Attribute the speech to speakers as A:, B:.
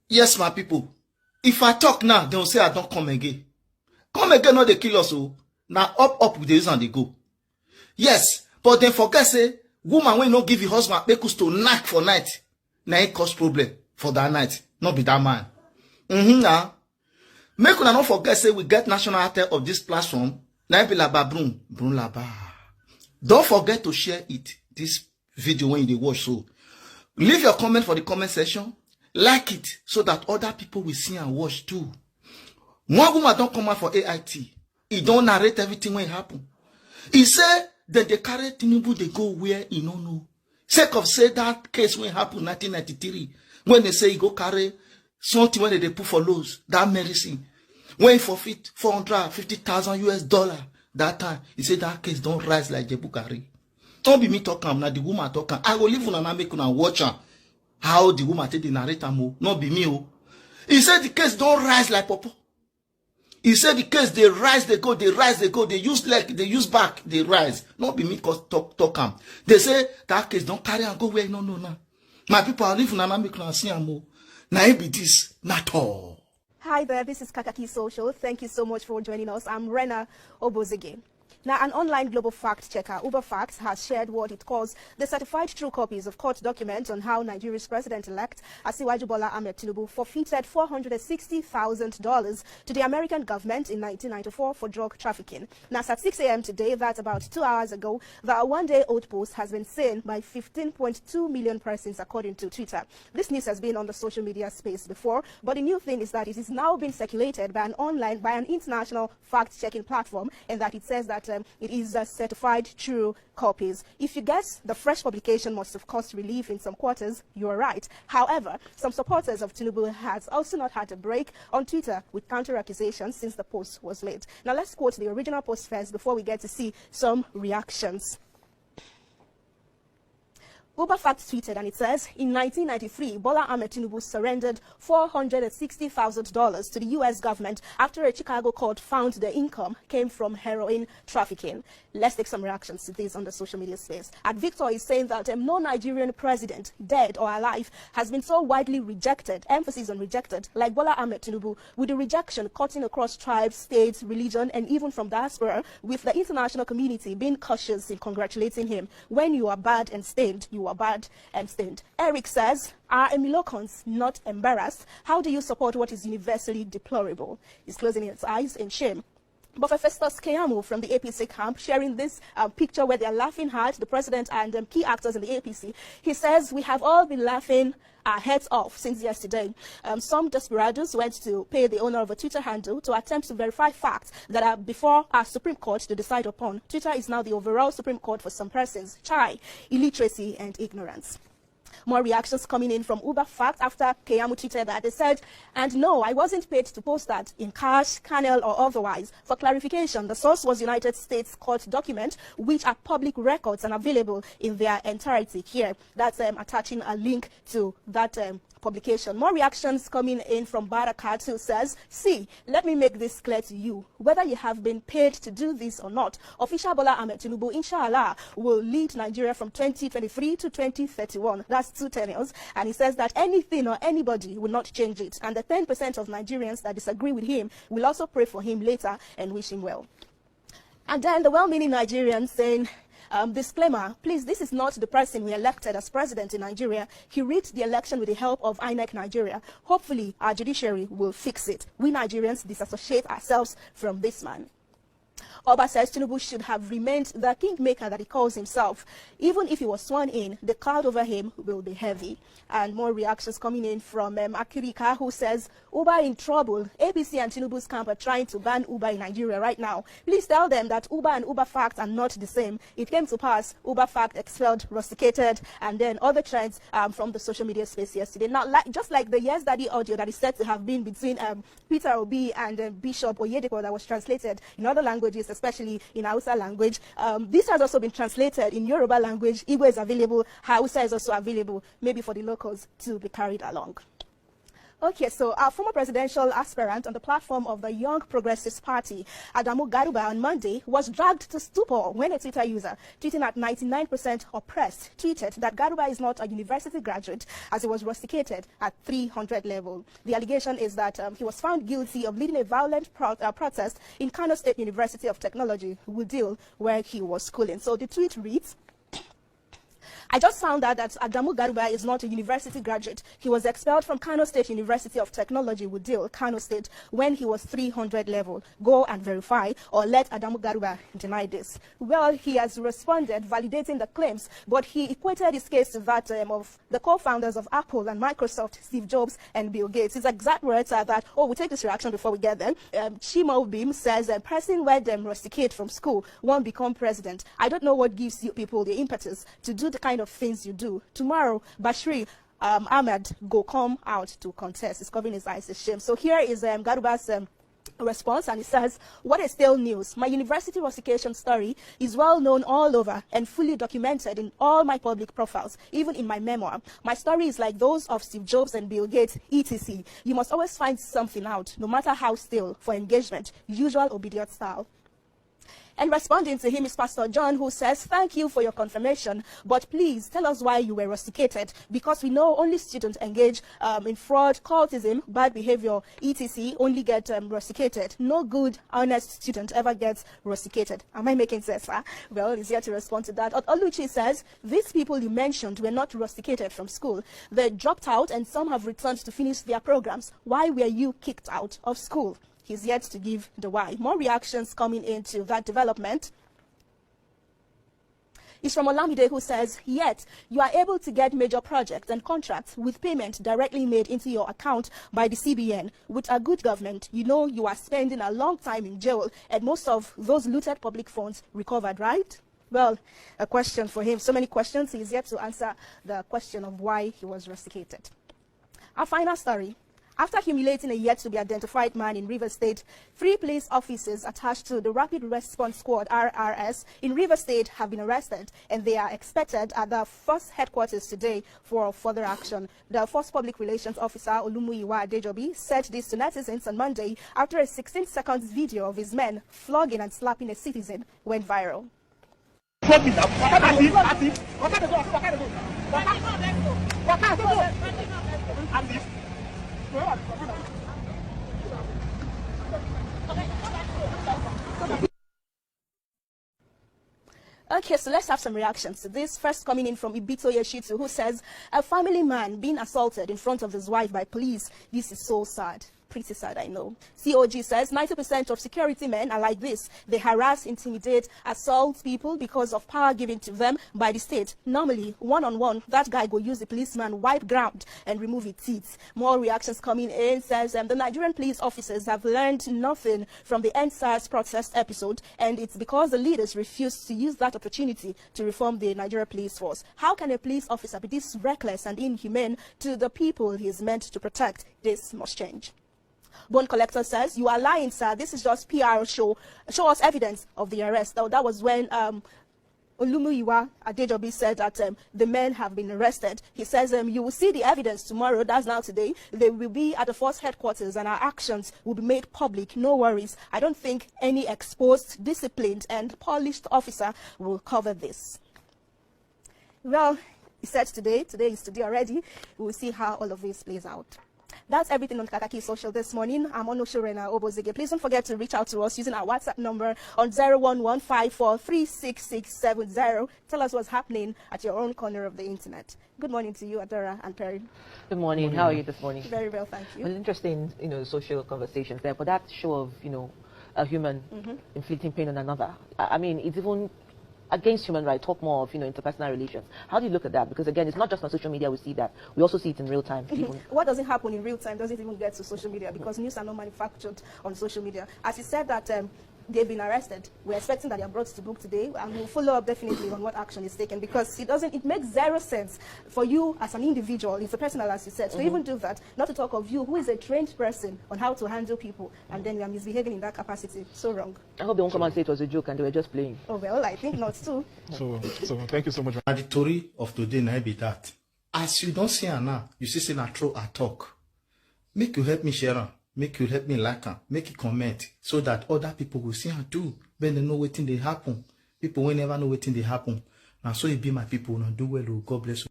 A: Yes, my people. If I talk now, they will say I don't come again. Come again, not they kill us. Oh. Now up with the reason they go. Yes, but then forget say, woman will not give your husband because to knack for night. Now it cause problem for that night. Not be that man. Now. Make una not forget say we get national anthem of this platform. Now be laba broom laba. Don't forget to share it. This video when you watch. So leave your comment for the comment section. Like it so that other people will see and watch too. One woman don't come out for AIT. He don't narrate everything when it happen. He say that they carry Tinubun, they go where he don't know. Sake of say that case when it happened 1993. When they say he go carry something when they put for lows, that medicine. When he forfeit $450,000 that time, he said that case don't rise like Jebu carry. Don't be me talking, now the woman talking. I will leave una make una watch her. How the woman take the narrator mo, not be me. Oh. He said the case don't rise like Popo. He said the case they rise, they go, they rise, they go, they use leg, they use back, they rise. Not be me cause talk. They say that case don't carry and go where no. My people are living and make una see am. Now it be this, not all.
B: Hi there, this is Kakaki Social. Thank you so much for joining us. I'm Rena Obozege. Now, an online global fact checker, UberFacts, has shared what it calls the certified true copies of court documents on how Nigeria's president-elect, Asiwaju Bola Ahmed Tinubu, forfeited $460,000 to the American government in 1994 for drug trafficking. Now, at 6 a.m. today, that's about 2 hours ago, the one-day-old post has been seen by 15.2 million persons, according to Twitter. This news has been on the social media space before, but the new thing is that it is now being circulated by an international fact-checking platform, and that it says that it is certified true copies. If you guess the fresh publication must have caused relief in some quarters, you are right. However, some supporters of Tinubu has also not had a break on Twitter with counter-accusations since the post was made. Now let's quote the original post first before we get to see some reactions. UberFacts tweeted, and it says, in 1993, Bola Ahmed Tinubu surrendered $460,000 to the U.S. government after a Chicago court found the income came from heroin trafficking. Let's take some reactions to this on the social media space. And Victor is saying that no Nigerian president, dead or alive, has been so widely rejected, emphasis on rejected, like Bola Ahmed Tinubu, with the rejection cutting across tribes, states, religion, and even from diaspora, with the international community being cautious in congratulating him. When you are bad and stained, you are bad and stained. Eric says, are Emilocons not embarrassed? How do you support what is universally deplorable? He's closing his eyes in shame. But Festus Keyamo from the APC camp sharing this picture where they're laughing hard, the president and key actors in the APC. He says, we have all been laughing our heads off since yesterday. Some desperados went to pay the owner of a Twitter handle to attempt to verify facts that are before our Supreme Court to decide upon. Twitter is now the overall Supreme Court for some persons. Chai, illiteracy and ignorance. More reactions coming in from UberFact after Keyamo tweeted that. They said, and no, I wasn't paid to post that in cash, channel, or otherwise. For clarification, the source was United States court document, which are public records and available in their entirety here. That's attaching a link to that publication. More reactions coming in from Barakat, who says, see, let me make this clear to you. Whether you have been paid to do this or not, official Bola Ahmed Tinubu, inshallah, will lead Nigeria from 2023 to 2031. That's 2 tenures. And he says that anything or anybody will not change it. And the 10% of Nigerians that disagree with him will also pray for him later and wish him well. And then the well-meaning Nigerians saying, disclaimer, please, this is not the person we elected as president in Nigeria. He rigged the election with the help of INEC Nigeria. Hopefully, our judiciary will fix it. We Nigerians disassociate ourselves from this man. Oba says Tinubu should have remained the kingmaker that he calls himself. Even if he was sworn in, the cloud over him will be heavy. And more reactions coming in from Akirika, who says, Uber in trouble. APC and Tinubu's camp are trying to ban Uber in Nigeria right now. Please tell them that Uber and UberFact are not the same. It came to pass, UberFact expelled, rusticated, and then other trends from the social media space yesterday. Now, just like the Yes Daddy audio that is said to have been between Peter Obi and Bishop Oyedepo that was translated in other languages, especially in Hausa language. This has also been translated in Yoruba language. Igbo is available. Hausa is also available, maybe for the locals to be carried along. Okay, so our former presidential aspirant on the platform of the Young Progressives Party, Adamu Garuba, on Monday was dragged to stupor when a Twitter user, tweeting at 99% oppressed, tweeted that Garuba is not a university graduate as he was rusticated at 300 level. The allegation is that he was found guilty of leading a violent protest in Kano State University of Technology, Wudil, where he was schooling. So the tweet reads, I just found out that Adamu Garuba is not a university graduate. He was expelled from Kano State University of Technology, Wudil, Kano State, when he was 300 level. Go and verify, or let Adamu Garuba deny this. Well, he has responded, validating the claims, but he equated his case to that of the co-founders of Apple and Microsoft, Steve Jobs and Bill Gates. His exact words are that, we'll take this reaction before we get there. Chimo Bim says, person where them rusticate from school won't become president. I don't know what gives you people the impetus to do the kind of things you do. Tomorrow, Bashir Ahmed go come out to contest. He's covering his eyes, it's shame. So here is Garuba's response, and he says, what is still news? My university rustication story is well known all over and fully documented in all my public profiles, even in my memoir. My story is like those of Steve Jobs and Bill Gates, etc. You must always find something out, no matter how still, for engagement, usual obedient style. And responding to him is Pastor John, who says, thank you for your confirmation, but please tell us why you were rusticated, because we know only students engage in fraud, cultism, bad behavior, etc. only get rusticated. No good, honest student ever gets rusticated. Am I making sense, sir? Well, he's here to respond to that. Oluchi says, these people you mentioned were not rusticated from school. They dropped out and some have returned to finish their programs. Why were you kicked out of school? He's yet to give the why. More reactions coming into that development. It's from Olamide, who says, yet you are able to get major projects and contracts with payment directly made into your account by the CBN. With a good government, you know you are spending a long time in jail and most of those looted public funds recovered, right? Well, a question for him. So many questions. He's yet to answer the question of why he was rusticated. Our final story. After humiliating a yet-to-be-identified man in Rivers State, 3 police officers attached to the Rapid Response Squad, RRS, in Rivers State have been arrested, and they are expected at the first headquarters today for further action. The first public relations officer, Olumuyiwa Adejobi, said this to netizens on Monday after a 16-second video of his men flogging and slapping a citizen went viral. Okay, so let's have some reactions to this. First coming in from Ibito Yeshitu, who says, a family man being assaulted in front of his wife by police. This is so sad. Pretty sad, I know. COG says 90% of security men are like this. They harass, intimidate, assault people because of power given to them by the state. Normally, one-on-one, that guy go use the policeman, wipe ground, and remove his teeth. More reactions coming in says the Nigerian police officers have learned nothing from the NSAS protest episode, and it's because the leaders refused to use that opportunity to reform the Nigerian police force. How can a police officer be this reckless and inhumane to the people he is meant to protect? This must change. Bone Collector says, you are lying, sir. This is just PR show. Show us evidence of the arrest. That was when Olumuyiwa Adejobi said that the men have been arrested. He says, you will see the evidence tomorrow. That's now today. They will be at the force headquarters and our actions will be made public. No worries. I don't think any exposed, disciplined and polished officer will cover this. Well, he said today is today already. We will see how all of this plays out. That's everything on Kakaki Social this morning. I'm Onoshorena Obozege. Please don't forget to reach out to us using our WhatsApp number on 01154366670. Tell us what's happening at your own corner of the internet. Good morning to you, Adora and Perry.
C: Good morning. How are you this morning?
B: Very well, thank you.
C: Well, interesting, social conversations there, but that show of, a human inflicting pain on another. I mean, it's even against human rights, talk more of, interpersonal relations. How do you look at that? Because again, it's not just on social media we see that. We also see it in real time.
B: What doesn't happen in real time doesn't even get to social media because news are not manufactured on social media. As you said that they've been arrested, we're expecting that they are brought to book today, and we'll follow up definitely on what action is taken because it makes zero sense for you as an individual, it's a personal, as you said, to even do that, not to talk of you who is a trained person on how to handle people, and then you are misbehaving in that capacity. So wrong.
C: I hope they won't come and say it was a joke and they were just playing.
B: Oh, well, I think not too.
D: So thank you so much.
A: And the story of today might be that. As you don't see her now, you see her throw her talk. make you help me share am, make you help me like am, make you comment so that other people will see am too. When they know wetin dey happen. People will never know wetin dey happen. Now so it be my people. Now do well. God bless you.